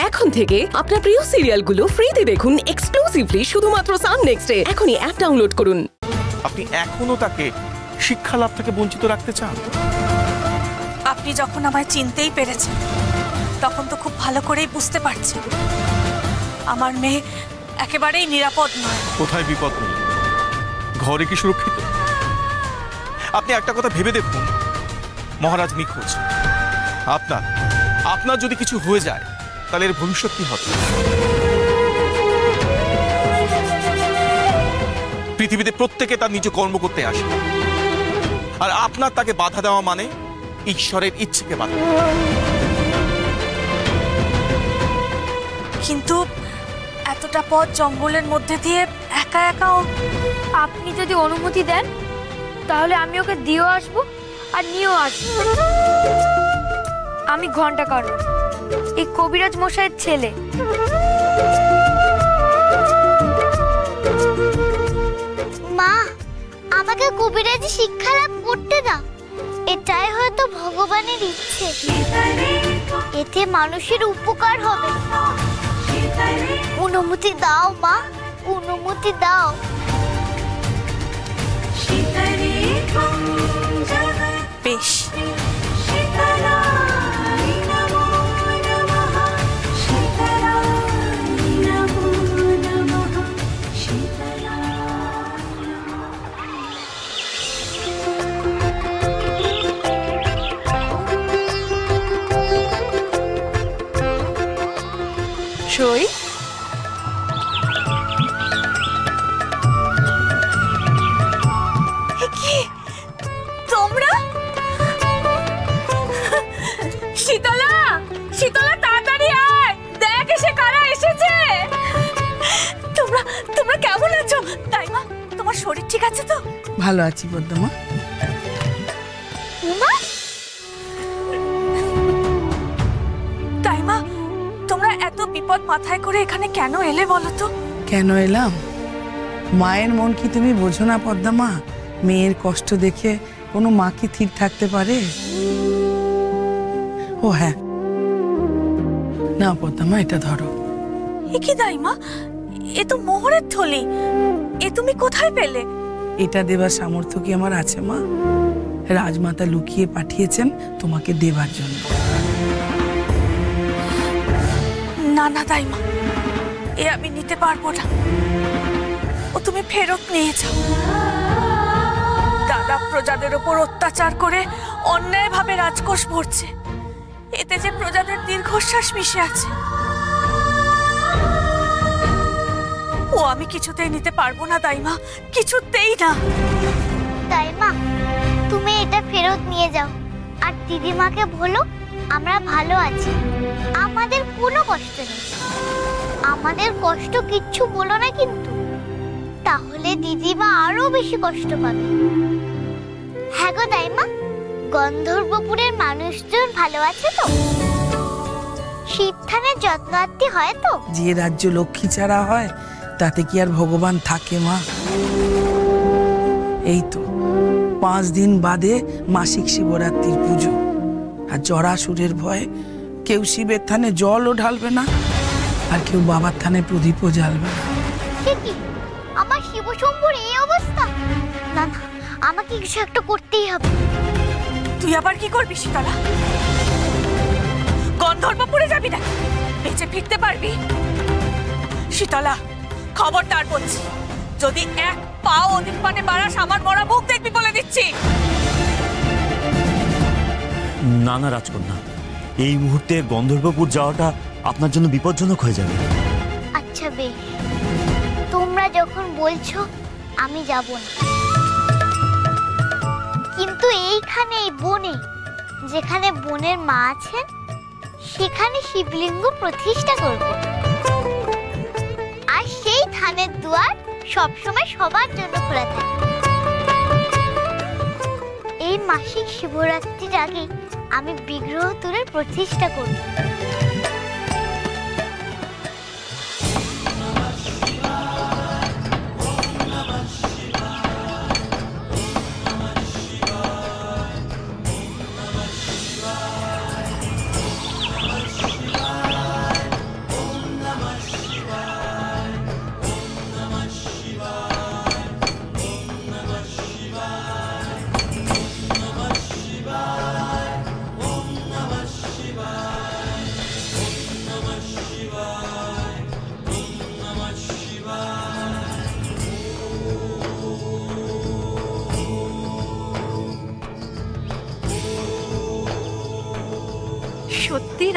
এখন থেকে আপনার প্রিয় সিরিয়ালগুলো ফ্রিতে দেখুন এক্সক্লুসিভলি শুধুমাত্র সান নেক্সটে। এখনই অ্যাপ ডাউনলোড করুন। আপনি এখনো তাকে শিক্ষা লাভ থেকে বঞ্চিত রাখতে চান? আপনি যখন আমায় চিনতেই পেরেছেন তখন তো খুব ভালো করেই বুঝতে পারছেন আমার মেয়ে একেবারেই নিরাপদ নয়। কোথায় বিপদ নেই, ঘরে কি সুরক্ষিত? আপনি একটা কথা ভেবে দেখুন, মহারাজ নিখোঁজ। আপনার যদি কিছু হয়ে যায় তাহলে এর ভবিষ্যৎ কি হবে? পৃথিবীতে প্রত্যেকে তার নিজ কর্ম করতে আসে, আর আপনার তাকে বাধা দেওয়া মানে ঈশ্বরের ইচ্ছেকে বাধা। কিন্তু এতটা পথ জঙ্গলের মধ্যে দিয়ে একা একাও। আপনি যদি অনুমতি দেন তাহলে আমি ওকে দিয়েও আসবো আর নিয়েও আসবো। আমি ঘণ্টাকর, এই কবিরাজ মশাইয়ের ছেলে। মা, আমাকে কবিরাজি শিক্ষা লাভ করতে দাও। এটাই হয়তো ভগবানের ইচ্ছে, এতে মানুষের উপকার হবে। অনুমতি দাও মা, অনুমতি দাও। বেশ, সই তোমরা? শীতলা, শীতলা তাড়াতাড়ি আয়, দেখ এসে কারা এসেছে। তোমরা কেমন আছো? তাই মা, তোমার শরীর ঠিক আছে তো? ভালো আছি পদ্মমা। তাই মা, তোমরা এত বিপদ মাথায় করে এখানে কেন এলে বলো তো? কেন এলাম? মায়ের মন কি তুমি বোঝো না পদ্মমা? মেয়ের কষ্ট দেখে কোনো মা কি ঠিক থাকতে পারে? ও হ্যাঁ, না পদ্মমা, এটা ধরো। এ কি দাইমা, এ তো মোহরের থলি। এ তুমি কোথায় পেলে? এটা দেবার সামর্থ্য কি আমার আছে মা? রাজমাতা লুকিয়ে পাঠিয়েছেন তোমাকে দেবার জন্য। না না দাইমা, এ আমি নিতে পারবো না। ও তুমি ফেরত নিয়ে যাও। দাদা প্রজাদের উপর অত্যাচার করে অন্যায়ভাবে রাজকোষ ভরছে, এতে যে প্রজাদের দীর্ঘশ্বাস মিশে আছে, ও আমি কিছুতেই নিতে পারবো না দাইমা, কিছুতেই না। দাইমা, তুমি এটা ফেরত নিয়ে যাও আর দিদিমাকে বলো আমরা ভালো আছি, আমাদের কোনো কষ্ট নেই। আমাদের কষ্ট কিচ্ছু বলো না কিন্তু, তাহলে দিদিমা আরো বেশি কষ্ট পাবে। হ্যাঁ গো দাইমা, গন্ধর্বপুরের মানুষজন ভালো আছে তো? শিবথানের যত্নার্থী হয় তো? যে রাজ্য লক্ষ্মী ছাড়া হয় তাতে কি আর ভগবান থাকে মা? এই তো 5 দিন বাদে মাসিক শিবরাত্রির পুজো, আর জরাসুরের ভয়ে কেউ শিবের থানে জলও ঢালবে না, আর কেউ বাবার থানে প্রদীপও জ্বালবে না। কি আমার শিবশম্ভুর এই অবস্থা? না না, আমাকে কিছু একটা করতেই হবে। তুই আবার কি করবি শীতলা? গন্ধর্বপুরে যাবি না? বেঁচে ফিরতে পারবি? শীতলা, খবরদার বলছি, যদি এক পাও ওদিক পানে বাড়াস আমার মরা মুখ দেখবি বলে দিচ্ছি। না না রাজকন্যা, এই মুহূর্তে গন্ধর্বপুর যাওয়াটা আপনার জন্য বিপজ্জনক হয়ে যাবে। আচ্ছা বেশ, তোমরা যখন বলছো আমি যাব না, কিন্তু এইখানে এই বনে, যেখানে বনের মা আছেন, সেখানে শিবলিঙ্গ প্রতিষ্ঠা করব। আর সেই থানের দুয়ার সবসময় সবার জন্য খোলা থাকে। এই মাসিক শিবরাত্রির আগে আমি বিগ্রহ তুলে প্রতিষ্ঠা করব।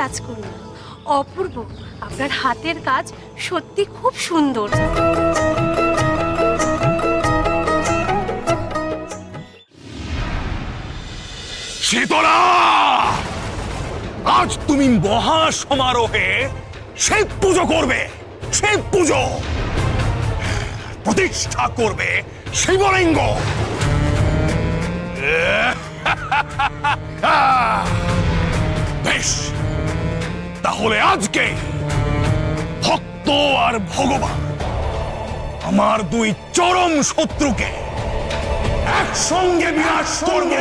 রাজকন্যা, অপূর্ব। আপনার হাতের কাজ সত্যি খুব সুন্দর। শীতলা, আজ তুমি মহা সমারোহে শিব পুজো করবে। শিব পুজো প্রতিষ্ঠা করবে শিবলিঙ্গ। বেশ, তাহলে আজকে ভক্ত আর ভগবান আমার দুই চরম শত্রুকে একসঙ্গে বিনাশ করবে।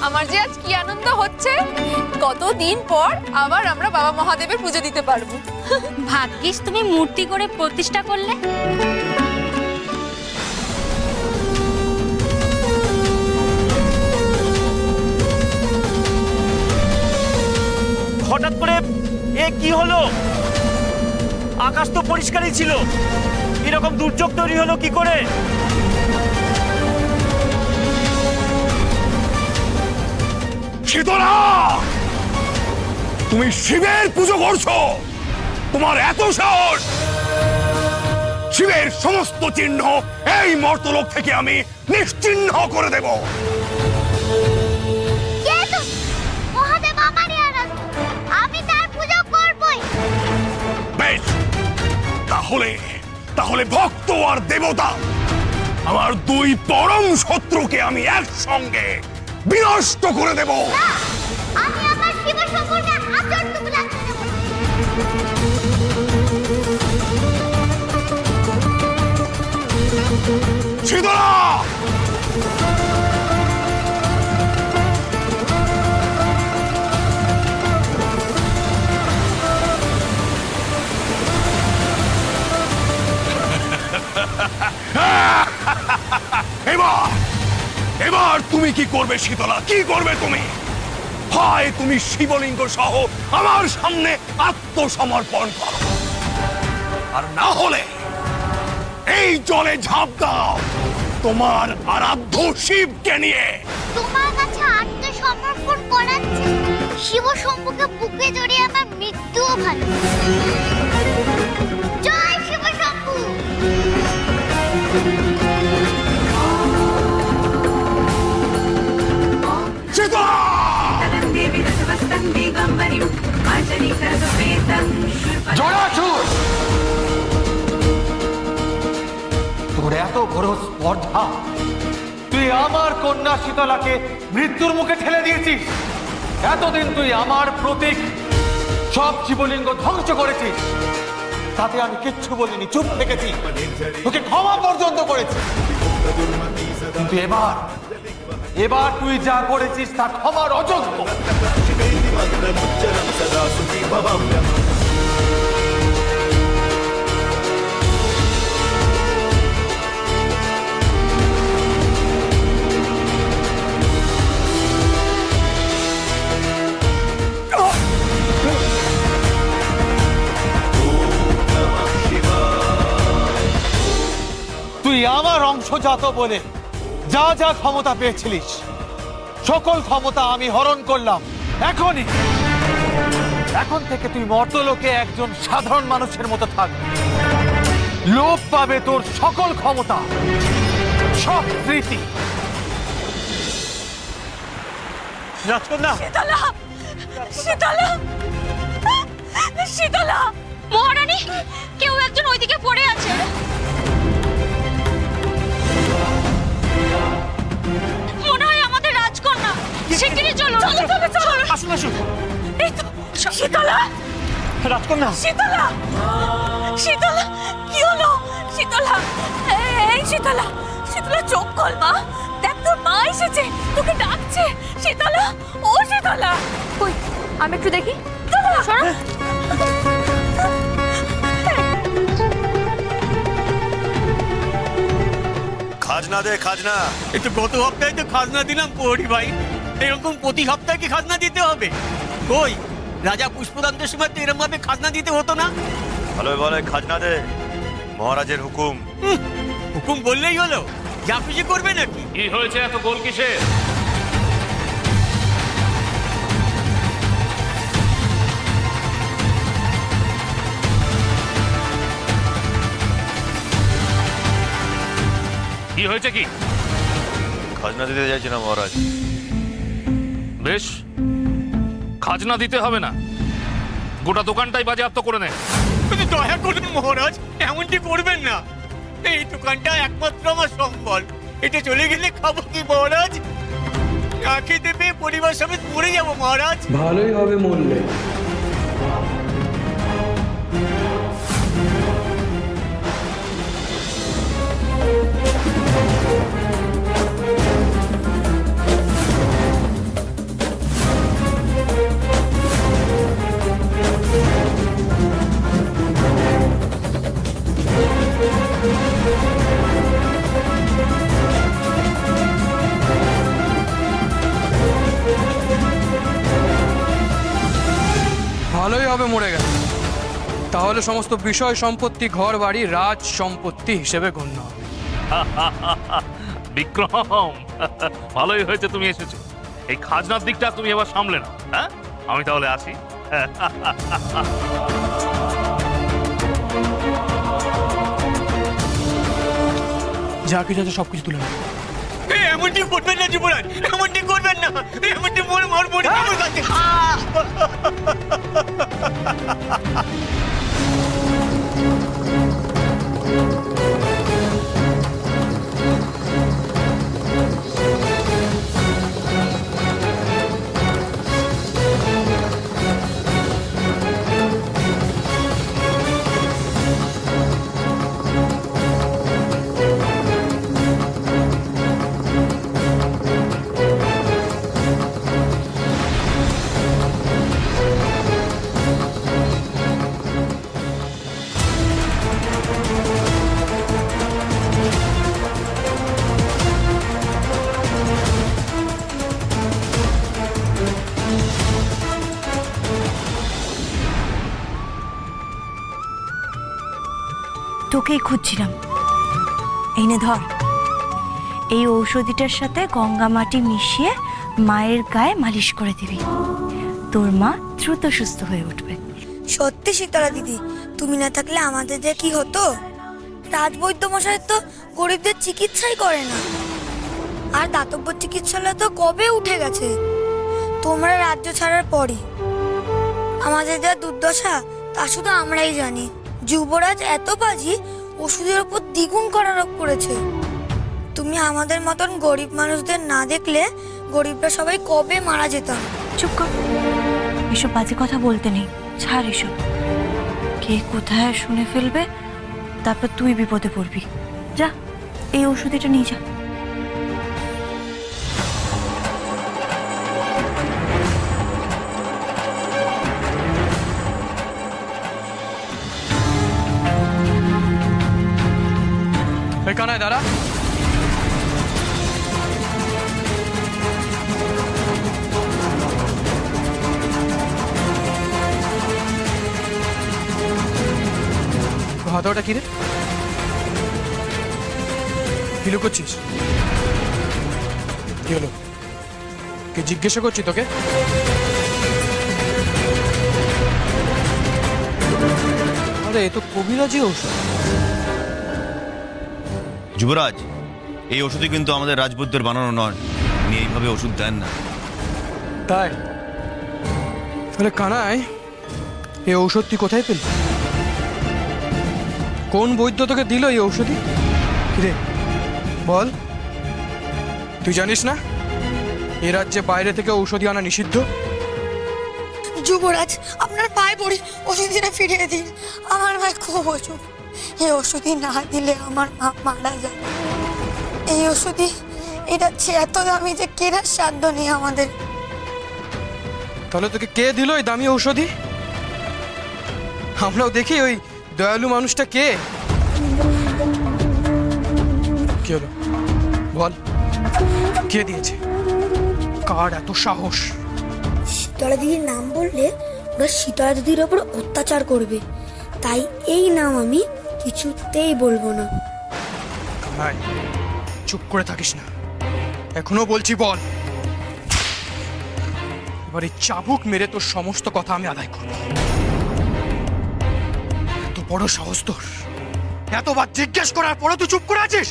আমার যে আজ কি আনন্দ হচ্ছে, কতদিন পর আবার আমরা বাবা মহাদেবের পুজো দিতে পারবো। ভাগ্যিস তুমি মূর্তি করে প্রতিষ্ঠা করলে। হঠাৎ করে এ কি হলো? আকাশ তো পরিষ্কারই ছিল, এরকম দুর্যোগ তৈরি হলো কি করে? শীতলা, তুমি শিবের পুজো করছো? তোমার এত সাহস? শিবের সমস্ত চিহ্ন এই মর্তলোক থেকে আমি নিশ্চিহ্ন করে দেব। মহাদেব আমারই আরাধ্য, আমি তার পুজো করবই। বেশ, তাহলে ভক্ত আর দেবতা, আমার দুই পরম শত্রুকে আমি একসঙ্গে বিনষ্ট করে দেব। আমি আমার শিব শম্ভুকে আচর টুকরা করে দেব। শীতলা, এবার তুমি কি করবে শীতলা? কি করবে তুমি? হয় তুমি শিবলিঙ্গ সহ আমার সামনে আত্মসমর্পণ করো, আর না হলে এই জলে ঝাঁপ দাও তোমার আরাধ্য শিবকে নিয়ে। তোমার কাছে আত্মসমর্পণ করাচ্ছে শিব শম্ভুকে বুকে জড়িয়ে আমার মৃত্যুও ভালো। জয় শিব শম্ভু। তোর এত বড় স্পর্ধা, তুই আমার কন্যা শীতলাকে মৃত্যুর মুখে ঠেলে দিয়েছিস। এতদিন তুই আমার প্রতীক সব শিবলিঙ্গ ধ্বংস করেছিস, তাতে আমি কিচ্ছু বলিনি, চুপ থেকেছি, তোকে ক্ষমা পর্যন্ত করেছি। কিন্তু এবার তুই যা করেছিস তা ক্ষমার অযোগ্য। তুই আমার অংশজাত বলে যা যা ক্ষমতা পেয়েছিলিস, সকল ক্ষমতা আমি হরণ করলাম। এখন থেকে তুই মর্তলোকে একজন সাধারণ মানুষের মতো থাকবি। লোপ পাবে তোর সকল ক্ষমতা, সব স্মৃতি। রাজকন্যা, শীতলা, শীতলা, শীতলা, মহারানী, কেউ একজন ওইদিকে পড়ে আছে। মনে হয় আমাদের রাজকন্যা। শিগগিরই চলো, চলো, চলো, চলো। আসুন আসুন। এই তো শীতলা, রাজকন্যা, শীতলা, শীতলা, কি হলো? শীতলা, এই শীতলা, শীতলা, চোখ খোল মা, দেখ তোর মা এসেছে, তোকে ডাকছে। শীতলা, ও শীতলা, কই আমি একটু দেখি। সরো। খাজনা দে, খাজনা। এই তো গত সপ্তাহে তো খাজনা দিলাম প্রহরী ভাই, এরকম প্রতি সপ্তাহে কি খাজনা দিতে হবে? কই রাজা পুষ্পদন্তের সময় তো এরকম ভাবে খাজনা দিতে হতো না। ভালো ভালো খাজনা দে, মহারাজের হুকুম। হুকুম বললেই হলো, যা খুশি করবে নাকি? কি হয়েছে, এত গোল কিসের? হয়েছে কি? খাজনা দিতে চাইছি না মহারাজ। বেশ, খাজনা দিতে হবে না, গোটা দোকানটাই বাজেয়াপ্ত করে নে। দয়া করুন মহারাজ, এমনটি করবেন না। এই দোকানটা একমাত্র আমার সম্বল, এটা চলে গেলে খাবো কি মহারাজ? না খেতে পেয়ে পরিবার সমেত মরে যাবো মহারাজ। ভালোই হবে মরলে। ভালোই হবে মরে গেল, তাহলে সমস্ত বিষয় সম্পত্তি, ঘর বাড়ি রাজ সম্পত্তি হিসেবে গণ্য হবে। বিক্রম, ভালোই হয়েছে তুমি এসেছো। এই খাজনার দিকটা তুমি এবার সামলে নাও। হ্যাঁ, আমি তাহলে আসি। যা কিছু আছে সবকিছু তুলে নেব। এমনটি করবেন না যুবরাজ, এমনটি করবেন না, এমনটি মরে মরে আমার কাছে। তোকেই খুঁজছিলাম। এই নে ধর, এই ঔষধিটার সাথে গঙ্গা মাটি মিশিয়ে মায়ের গায়ে মালিশ করে দিবি, তোর মা দ্রুত সুস্থ হয়ে উঠবে। সত্যি শীতলা দিদি, তুমি না থাকলে আমাদের যে কি হতো? রাজবৈদ্য মশাই তো গরিবদের চিকিৎসাই করে না, আর দাতব্য চিকিৎসালয় তো কবে উঠে গেছে তোমরা রাজ্য ছাড়ার পরই। আমাদের যা দুর্দশা তা শুধু আমরাই জানি। যুবরাজ এত বাজি ওষুধের উপর দ্বিগুণ করারোপ করেছে। তুমি আমাদের মতন গরিব মানুষদের না দেখলে গরিবরা সবাই কবে মারা যেতাম। চুপ কর, এসব বাজে কথা বলতে নেই, ছাড় এসব। কে কোথায় শুনে ফেলবে, তারপর তুই বিপদে পড়বি। যা, এই ওষুধটা নিয়ে যা। কানায় দাঁড়া। হাতটা কি রে? কি লুকোচ্ছিস? কি হলো? কে জিজ্ঞাসা করছি তোকে? আরে এ তো কবিরাজি ঔষধ। যুবরাজ, এই ওষুধই কিন্তু আমাদের রাজবৈদ্যের বানানো নয়, উনি এইভাবে ওষুধ দেন না। তাই? তাহলে কানাই, এই ঔষধ তুই কোথায় পেলি? কোন বৈদ্য তোকে দিল এই ঔষধি? রে বল, তুই জানিস না এ রাজ্যে বাইরে থেকে ঔষধি আনা নিষিদ্ধ? যুবরাজ, আপনার পায়ে পড়ি, ওষুধটা ফিরিয়ে দিন। আমার ভাই খুব অসুখ, এই ওষুধি না দিলে আমার মা মারা যায়। এই ওষুধি এটা এত দামি যে কেনার সাধ্য নেই আমাদের। তাহলে তোকে কে দিল এই দামি ঔষধি? আমরাও দেখি ওই দয়ালু মানুষটা কে। কি হলো বল, কে দিয়েছে? কার এত সাহস? শীতলা দিদির নাম বললে ওরা শীতলা দিদির ওপর অত্যাচার করবে, তাই এই নাম আমি কিছুতেই বলবো না। ভাই চুপ করে থাকিস না, এখনো বলছি বল। এবার এই চাবুক মেরে তোর সমস্ত কথা আমি আদায় করব। এত বড় সাহস তোর, এতবার জিজ্ঞেস করার পরে তুই চুপ করে আছিস?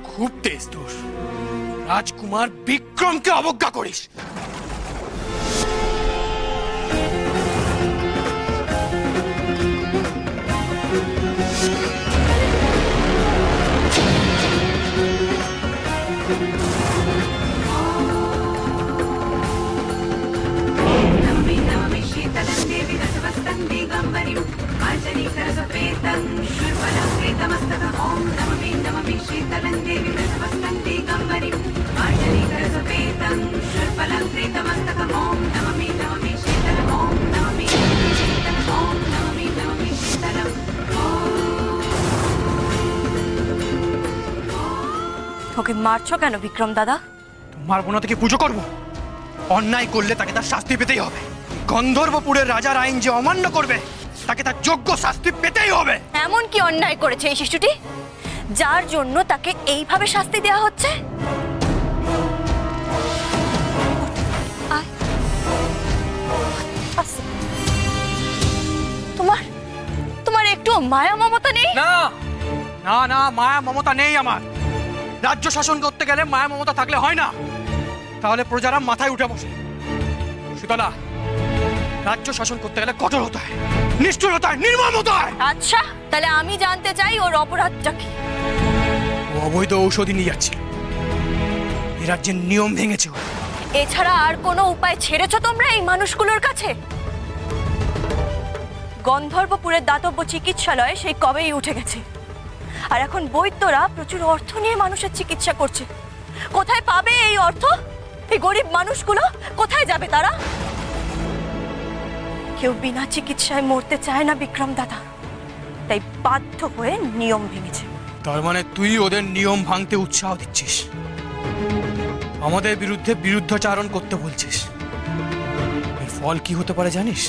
খুব তেজ তোর। রাজকুমার বিক্রমকে অবজ্ঞা করিস। ওকে মারছো কেন বিক্রম দাদা? মারবো না, থেকে পুজো করবো? অন্যায় করলে তাকে তার শাস্তি পেতেই হবে। গন্ধর্বপুরের রাজার আইন যে অমান্য করবে তাকে তার যোগ্য শাস্তি পেতেই হবে। এমন কি অন্যায় করেছে এই শিশুটি যার জন্য তাকে এইভাবে শাস্তি দেওয়া হচ্ছে? তোমার তোমার একটু মায়া মমতা নেই? না না না, মায়া মমতা নেই আমার। রাজ্য শাসন করতে গেলে মায়া মমতা থাকলে হয় না, তাহলে প্রজারা মাথায় উঠে বসে। শীতলা, রাজ্য শাসন করতে গেলে কঠোর হতে হয়, নিষ্ঠুর হতে হয়, নির্মম হতে হয়। আচ্ছা, তাহলে আমি জানতে চাই ওর অপরাধটা কি? ও অবৈধ ঔষধি নিয়ে যাচ্ছে, এই রাজ্যের নিয়ম ভেঙেছে। এছাড়া আর কোনো উপায় ছেড়েছো তোমরা এই মানুষগুলোর কাছে? গন্ধর্বপুরের দাতব্য চিকিৎসালয়ে সেই কবেই উঠে গেছে, আর এখন বৈদ্যরা প্রচুর অর্থ নিয়ে মানুষের চিকিৎসা করছে। কোথায় পাবে এই অর্থ? এই গরিব মানুষগুলো কোথায় যাবে তারা? কেউ বিনা চিকিৎসায় মরতে চায় না বিক্রম দাদা, তাই বাধ্য হয়ে নিয়ম ভেঙেছে। তার মানে তুই ওদের নিয়ম ভাঙতে উৎসাহ দিচ্ছিস, আমাদের বিরুদ্ধে বিরুদ্ধাচারণ করতে বলছিস। এর ফল কি হতে পারে জানিস?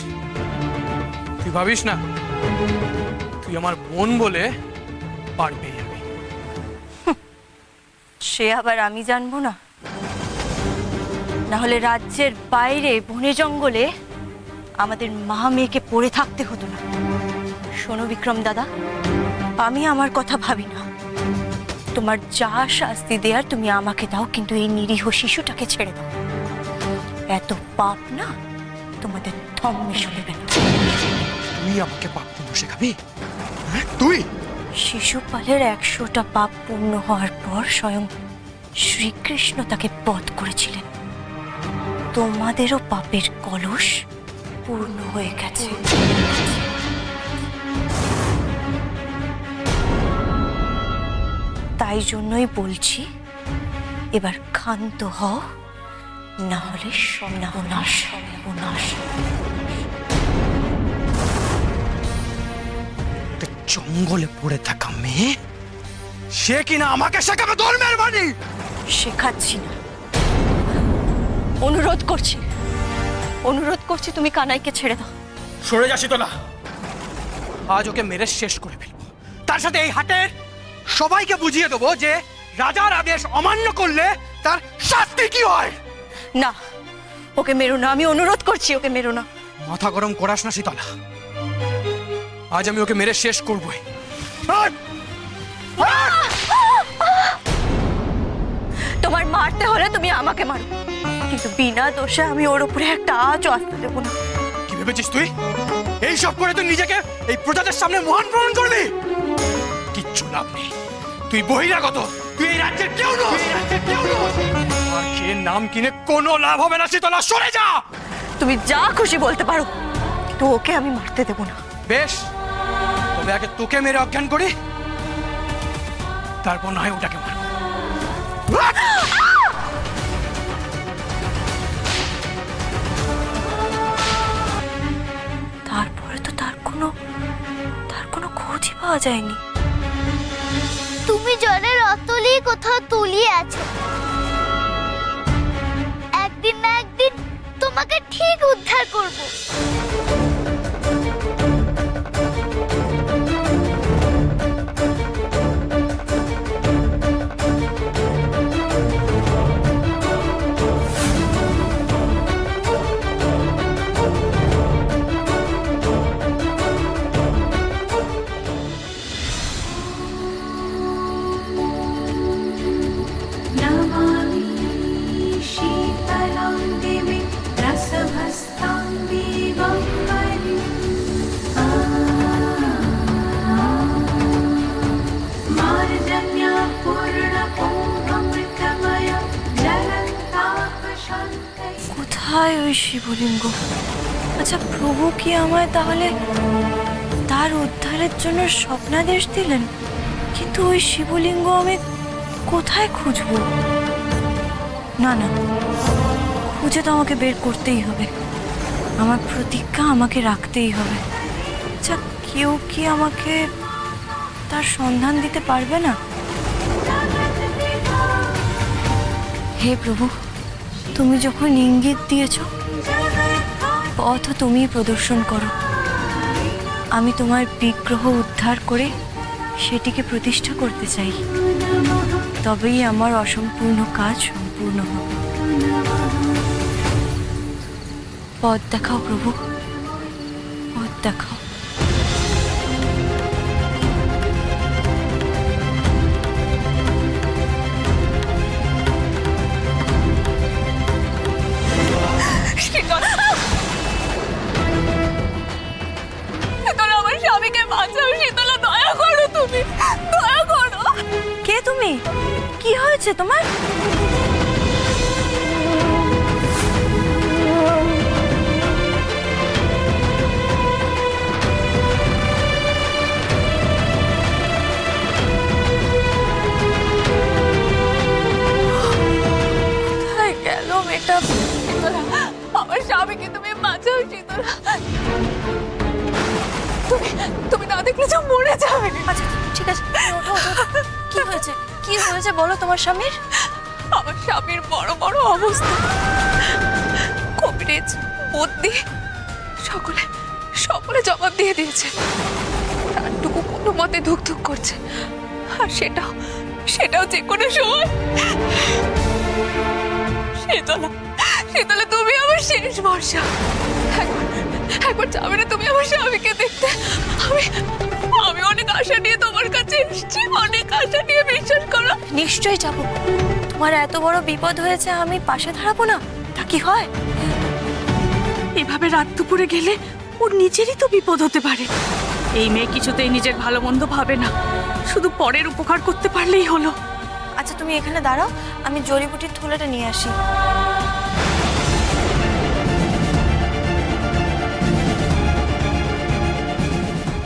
তুই ভাবিস না তুই আমার বোন বলে পার পেয়ে যাবি। সে আবার আমি জানবো না? না হলে রাজ্যের বাইরে বনে জঙ্গলে আমাদের মা মেয়েকে পড়ে থাকতে হতো না। শোনো বিক্রম দাদা, আমি আমার কথা ভাবি না। তোমার যা শাস্তি দেয়ার তুমি আমাকে দাও, কিন্তু এই নিরীহ শিশুটাকে ছেড়ে দাও। এত পাপ না তোমাদের থম্মে শুনবে না। তুই আমাকে পাপ পূর্ণ শেখাবি? তুই? শিশুপালের 100টা পাপ পূর্ণ হওয়ার পর স্বয়ং শ্রীকৃষ্ণ তাকে বধ করেছিলেন। তোমাদেরও পাপের কলস পূর্ণ হয়ে গেছে। তাই জন্যই বলছি, এবার ক্ষান্ত হও, না হলে সর্বনাশ সর্বনাশ। জঙ্গলে পড়ে থাকা মেয়ে, সে কিনা আমাকে শেখাবে ধর্মের বাণী? শেখাচ্ছি না, অনুরোধ করছি, অনুরোধ করছি, তুমি কানাইকে ছেড়ে দাও। সরে যা শীতলা, আজ ওকে মেরে শেষ করে ফেলবো। তার সাথে এই হাটের সবাইকে বুঝিয়ে দেবো যে রাজার আদেশ অমান্য করলে তার শাস্তি কি হয়। না, ওকে মেরো না, আমি অনুরোধ করছি, ওকে মেরো না। মাথা গরম করাস না শীতলা, আজ আমি ওকে মেরে শেষ করবই। তোমার মারতে হলে তুমি আমাকে মারো, কিন্তু বিনা দোষে আমি ওর উপরে একটা আজও আসতে দেবো না। কি ভেবেছিস তুই? এইসব করে তুই নিজেকে এই প্রজাদের সামনে মহান প্রমাণ করবি? কিচ্ছু লাভ নেই, তুই বহিরাগত, তুই এই রাজ্যের কেউ নস। আর কে নাম কিনে কোনো লাভ হবে না শীতলা, সরে যা। তুমি যা খুশি বলতে পারো, কিন্তু ওকে আমি মারতে দেবো না। বেশ, তবে আগে তোকে মেরে অজ্ঞান করি, তারপর না হয় ওটাকে মারবো। তারপরে তো তার কোনো খোঁজই পাওয়া যায়নি। তুমি জলের অতলেই কোথাও তলিয়ে আছো, একদিন না একদিন তোমাকে ঠিক উদ্ধার করব। কোথায় ওই শিবলিঙ্গ? আচ্ছা, প্রভু কি আমায় তাহলে তার উদ্ধারের জন্য স্বপ্নাদেশ দিলেন? কিন্তু ওই শিবলিঙ্গ আমি কোথায় খুঁজব? না না, খুঁজে তো আমাকে বের করতেই হবে। আমার প্রতিজ্ঞা আমাকে রাখতেই হবে। আচ্ছা, কেউ কি আমাকে তার সন্ধান দিতে পারবে না? হে প্রভু, তুমি যখন ইঙ্গিত দিয়েছ, পথ তুমি প্রদর্শন করো। আমি তোমার বিগ্রহ উদ্ধার করে সেটিকে প্রতিষ্ঠা করতে চাই, তবেই আমার অসম্পূর্ণ কাজ সম্পূর্ণ হবে। পথ দেখাও প্রভু, পথ দেখাও। আমার স্বামীকে বাঁচাও শীতলা, দয়া করো, তুমি দয়া করো। কে তুমি? কি হয়েছে তোমার? কোথায় গেল মেয়েটা? শীতলা, আমার স্বামীকে তুমি বাঁচাও শীতলা। তুমি না দেখলে যে মরে যাবে। আচ্ছা ঠিক আছে, ওঠো ওঠো। কি হয়েছে? কি হয়েছে বলো তোমার স্বামীর? আমার স্বামীর বড় বড় অবস্থা, কবিরাজ বদ্যি সকলে জবাব দিয়ে দিয়েছে। প্রাণটুকু কোনো মতে ধুক ধুক করছে, আর সেটাও যে কোনো সময়। শীতলা, তুমি আমার শেষ ভরসা। একবার যাবে না তুমি আমার স্বামীকে দেখতে? আমি অনেক আশা নিয়ে তোমার কাছে এসেছি, অনেক আশা নিয়ে, বিশ্বাস করো। নিশ্চয়ই যাবো। তোমার এত বড় বিপদ হয়েছে, আমি পাশে দাঁড়াবো না? তা কি হয়? এভাবে রাত দুপুরে গেলে ওর নিজেরই তো বিপদ হতে পারে। এই মেয়ে কিছুতেই নিজের ভালো মন্দ ভাবে না, শুধু পরের উপকার করতে পারলেই হলো। আচ্ছা তুমি এখানে দাঁড়াও, আমি জড়িবুটির থলেটা নিয়ে আসি।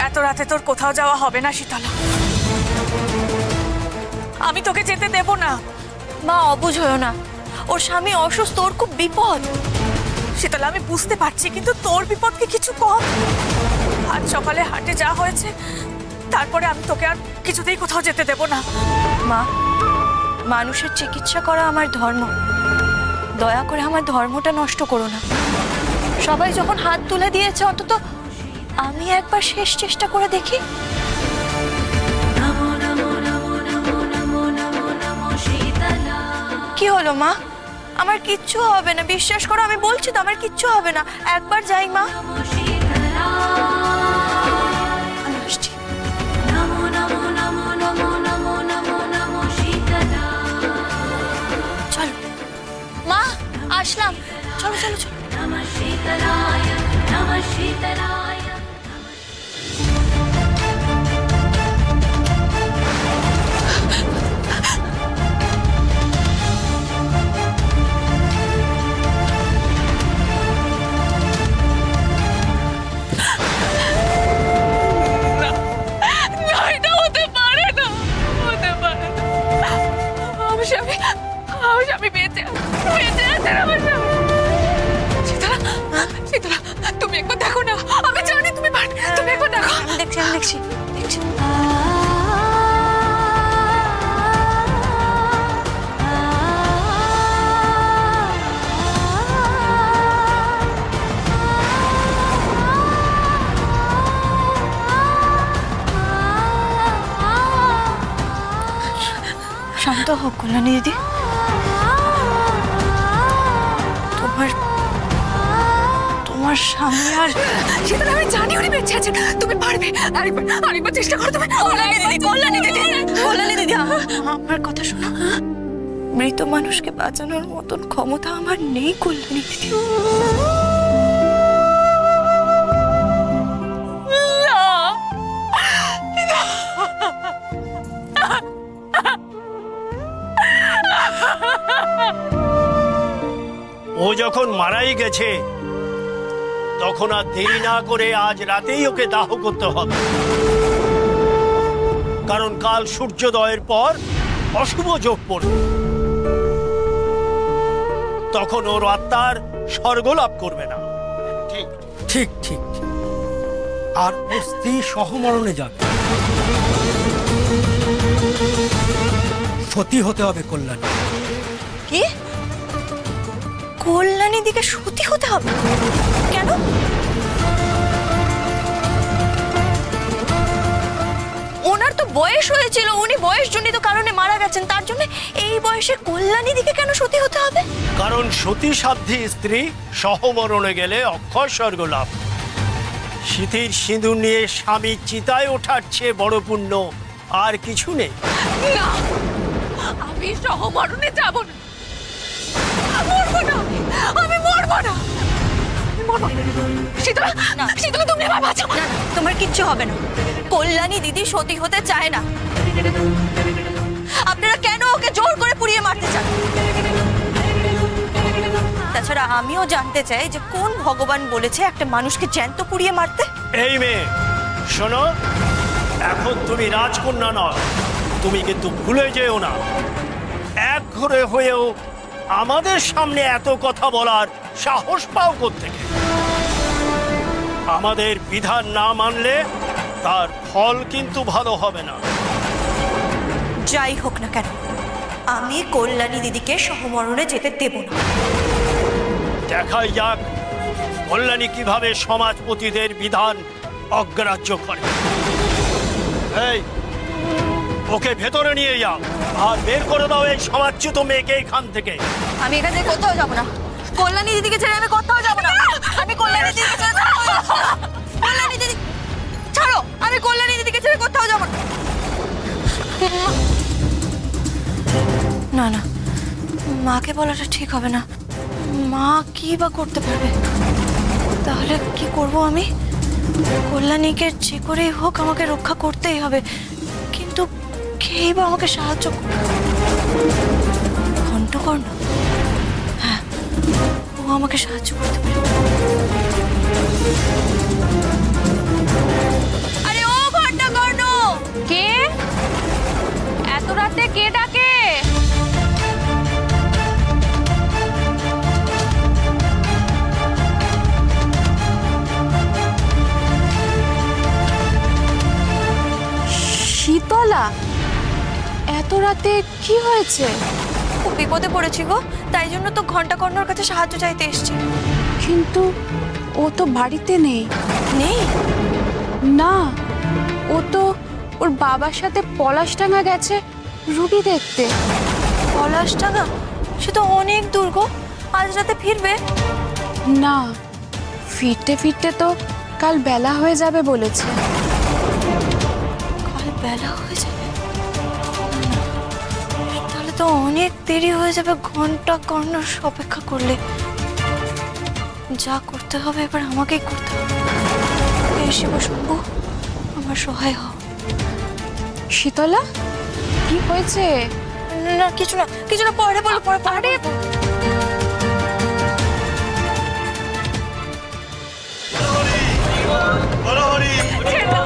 এত রাতে তোর কোথাও যাওয়া হবে না শীতলা, আমি তোকে যেতে দেব না। মা অবুঝ হয়েও না, ওর স্বামী অসুস্থ, ওর খুব বিপদ। শীতলা, আমি বুঝতে পারছি, কিন্তু তোর বিপদ কি কিছু কম? আজ সকালে হাটে যা হয়েছে, তারপরে আমি তোকে আর কিছুতেই কোথাও যেতে দেব না। মা, মানুষের চিকিৎসা করা আমার ধর্ম, দয়া করে আমার ধর্মটা নষ্ট করো না। সবাই যখন হাত তুলে দিয়েছে, অন্তত আমি একবার শেষ চেষ্টা করে দেখি। কি হলো মা? আমার কিচ্ছু হবে না, বিশ্বাস করো, আমি বলছি তো আমার কিচ্ছু হবে না। একবার যাই মা। আমি আসছি। চলো মা, আসলাম। চলো চলো চলো। স্বামী বেঁচে আছেন, আমার স্বামী। শীতলা, তুমি একবার দেখো না, আমি জানি তুমি তুমি একবার দেখো। আমি দেখছি। শান্ত হোক কল্যাণী দিদি। তোমার স্বামী আর শীতলা, আমি জানি উনি বেঁচে আছেন, তুমি পারবে। আরেকবার চেষ্টা করো তুমি। কল্যাণী দিদি, আমার কথা শোনো। মৃত মানুষকে বাঁচানোর মতন ক্ষমতা আমার নেই কল্যাণী দিদি। ও যখন মারাই গেছে তখন আর দেরি না করে আজ রাতেই ওকে দাহ করতে হবে, কারণ কাল সূর্যোদয়ের পর অশুভ যোগ পড়বে, তখন ওর আত্মার স্বর্গ লাভ করবে না। ঠিক ঠিক ঠিক। আর ওর স্ত্রী সহমরণে যাবে। সতী হতে হবে কল্যাণী। কি? কল্যাণী দিকে সতী হতে হবে কেন? ওনার তো বয়স হয়েছিল, উনি বয়সজনিত কারণে মারা গেছেন, তার জন্য এই বয়সে কল্যাণী দিকে কেন সতী হতে হবে? কারণ সতী সাধ্বী স্ত্রী সহমরণে গেলে অক্ষয় স্বর্গ লাভ। শীতের সিঁদুর নিয়ে স্বামী চিতায় ওঠার চেয়ে বড় পুণ্য আর কিছু নেই। না, আমি সহমরণে যাব না, মরবো না, আমি মরবো না। শীতলা, শীতলা তুমি আমার বাঁচাও। না, তোমার কিচ্ছু হবে না। কল্যাণী দিদি সতী হতে চায় না। আপনারা কেন ওকে জোর করে পুড়িয়ে মারতে চান? তাছাড়া আমিও জানতে চাই যে কোন ভগবান বলেছে একটা মানুষকে জ্যান্ত পুড়িয়ে মারতে? এই মেয়ে শোনো, এখন তুমি রাজকন্যা নয়, তুমি কিন্তু ভুলে যেও না, এক ঘরে হয়েও আমাদের সামনে এত কথা বলার সাহস পাও কোত্থেকে? আমাদের বিধান না মানলে তার ফল কিন্তু ভালো হবে না। যাই হোক না কেন, আমি কল্যাণী দিদিকে সহমরণে যেতে দেব না। দেখাই যাক কল্যাণী কিভাবে সমাজপতিদের বিধান অগ্রাহ্য করে। এই, ওকে ভেতরে নিয়ে যাও আর বের করে দাও এই সমাজচ্যুত মেয়েকে এখান থেকে। আমি এখান থেকে কোথাও যাব না। কল্যাণী দিদিকে ছেড়ে আমি কোথাও যাব না। আমি কল্যাণী দিদিকে ছেড়ে কল্যাণী দিদি ছাড়ো, আমি কল্যাণী দিদিকে ছেড়ে কোথাও যাব না। না না, মাকে বলাটা ঠিক হবে না। মা কি বা করতে পারবে? তাহলে কি করব আমি? কল্যাণীকে যে করেই হোক আমাকে রক্ষা করতেই হবে, কিন্তু কেই বা আমাকে সাহায্য করবে? ঘণ্টকর্ণ, হ্যাঁ, ও আমাকে সাহায্য করতে পারে। আরে ও ঘণ্টকর্ণ! কে? এত রাতে কে ডাকে? শীতলা, এত রাতে কি হয়েছে? খুব বিপদে পড়েছি গো, তাই জন্য তো ঘণ্টকর্ণর কাছে সাহায্য চাইতে এসেছি। কিন্তু ও তো বাড়িতে নেই। নেই? না, ও তো ওর বাবার সাথে পলাশডাঙ্গা গেছে রুবি দেখতে। পলাশডাঙ্গা? সে তো অনেক দূর গো, আজ রাতে ফিরবে? না, ফিরতে ফিরতে তো কাল বেলা হয়ে যাবে বলেছে। কাল বেলা হয়ে যাবে? তাহলে তো অনেক দেরি হয়ে যাবে ঘণ্টকর্ণ অপেক্ষা করলে। যা করতে হবে এবার আমাকেই করতে হবে। শিব শম্ভু, আমার সহায় হও। শীতলা, কি হয়েছে? না কিছু না, কিছু না, পরে বলো, পরে পরে। ছেড়ে দাও,